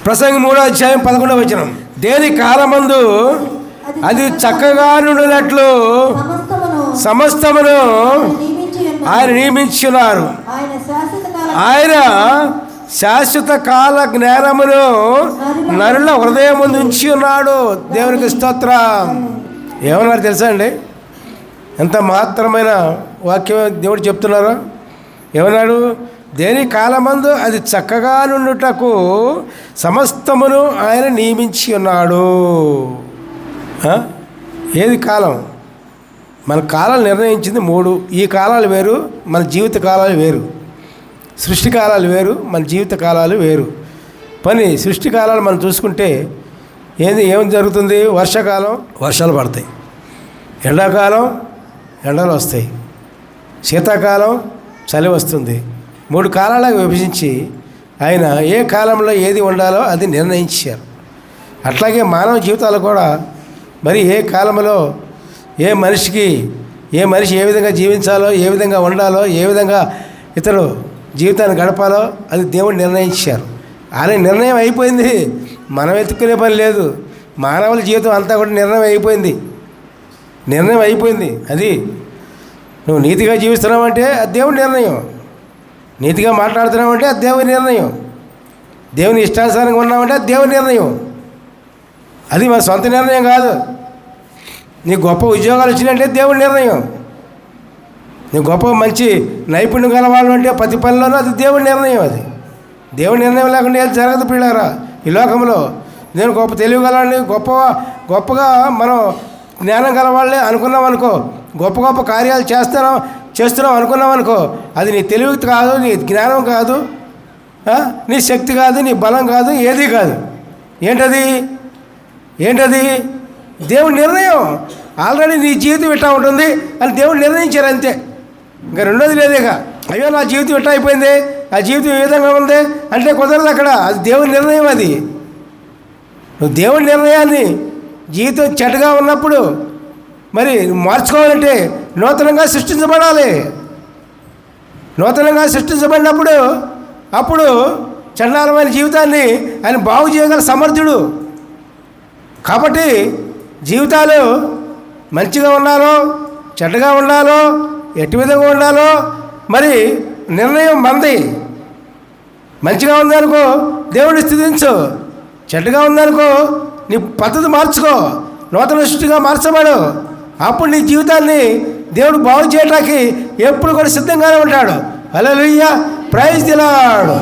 ప్రసంగి 3:11. దేని కాలమందు అది చక్కగా నుండినట్లు సమస్తమును ఆయన నియమించున్నారు. ఆయన శాశ్వత కాల జ్ఞానమును నరుల హృదయం ఉంచి ఉన్నాడు. దేవునికి స్తోత్రం. ఏమన్నారు తెలుసా అండి? ఎంత మాత్రమైన వాక్యం దేవుడు చెప్తున్నారు. ఏమన్నాడు? దేని కాలమందు అది చక్కగా నుండుటకు సమస్తమును ఆయన నియమించి ఉన్నాడు. ఏది కాలం? మన కాలాలు నిర్ణయించింది 3. ఈ కాలాలు వేరు, మన జీవిత కాలాలు వేరు. సృష్టి కాలాలు వేరు, మన జీవిత కాలాలు వేరు. సృష్టి కాలాలు మనం చూసుకుంటే ఏం జరుగుతుంది? వర్షాకాలం వర్షాలు పడతాయి, ఎండాకాలం ఎండలు వస్తాయి, శీతాకాలం చలి వస్తుంది. 3 కాలాలకు విభజించి ఆయన ఏ కాలంలో ఏది ఉండాలో అది నిర్ణయించారు. అట్లాగే మానవ జీవితాలు కూడా మరి ఏ కాలంలో ఏ మనిషి ఏ విధంగా జీవించాలో, ఏ విధంగా ఉండాలో, ఏ విధంగా ఇతరు జీవితాన్ని గడపాలో అది దేవుడు నిర్ణయించారు. ఆయన నిర్ణయం అయిపోయింది, మనం ఎత్తుకునే పని లేదు. మానవుల జీవితం అంతా కూడా నిర్ణయం అయిపోయింది. అది నువ్వు నీతిగా జీవిస్తున్నావంటే అది దేవుని నిర్ణయం, నీతిగా మాట్లాడుతున్నావంటే అది దేవుని నిర్ణయం, దేవుని ఇష్టానుసారంగా ఉన్నామంటే అది దేవుని నిర్ణయం. అది మన సొంత నిర్ణయం కాదు. నీకు గొప్ప ఉద్యోగాలు వచ్చినాయంటే దేవుని నిర్ణయం, నీకు గొప్ప మంచి నైపుణ్యం కలవాళ్ళు అంటే ప్రతి పనిలోనూ అది దేవుని నిర్ణయం. అది దేవుని నిర్ణయం లేకుండా ఏది జరగదు పిల్లారా ఈ లోకంలో. నేను గొప్ప తెలివి కలవాడిని, గొప్పగా మనం జ్ఞానం కలవాళ్ళే అనుకున్నాం అనుకో, గొప్ప కార్యాలు చేస్తున్నాం అనుకున్నాం అనుకో, అది నీ తెలివి కాదు, నీ జ్ఞానం కాదు, నీ శక్తి కాదు, నీ బలం కాదు, ఏది కాదు. ఏంటది? దేవుని నిర్ణయం. ఆల్రెడీ నీ జీవితం ఇట్టా ఉంటుంది అని దేవుడు నిర్ణయించారు అంతే. ఇంకా రెండోది లేదేగా. అయ్యో నా జీవితం ఇట్టా అయిపోయింది, ఆ జీవితం ఏ విధంగా ఉంది అంటే కుదరదు అక్కడ. అది దేవుని నిర్ణయం. అది నువ్వు దేవుని నిర్ణయాన్ని జీవితం చెడ్డగా ఉన్నప్పుడు మరి మార్చుకోవాలంటే నూతనంగా సృష్టించబడాలి. నూతనంగా సృష్టించబడినప్పుడు అప్పుడు చండాలమైన జీవితాన్ని ఆయన బాగు చేయగల సమర్థుడు. కాబట్టి జీవితాలు మంచిగా ఉండాలో చెడ్డగా ఉండాలో ఎట్టి విధంగా ఉండాలో మరి నిర్ణయం మంది. మంచిగా ఉందనుకో దేవుడిని స్తుతించు, చెడ్డగా ఉందనుకో నీ పద్ధతి మార్చుకో, నూతన సృష్టిగా మార్చబడు. అప్పుడు నీ జీవితాన్ని దేవుడు బాగు చేయడానికి ఎప్పుడు కూడా సిద్ధంగానే ఉంటాడు. హల్లెలూయా, ప్రైజ్ ది లార్డ్.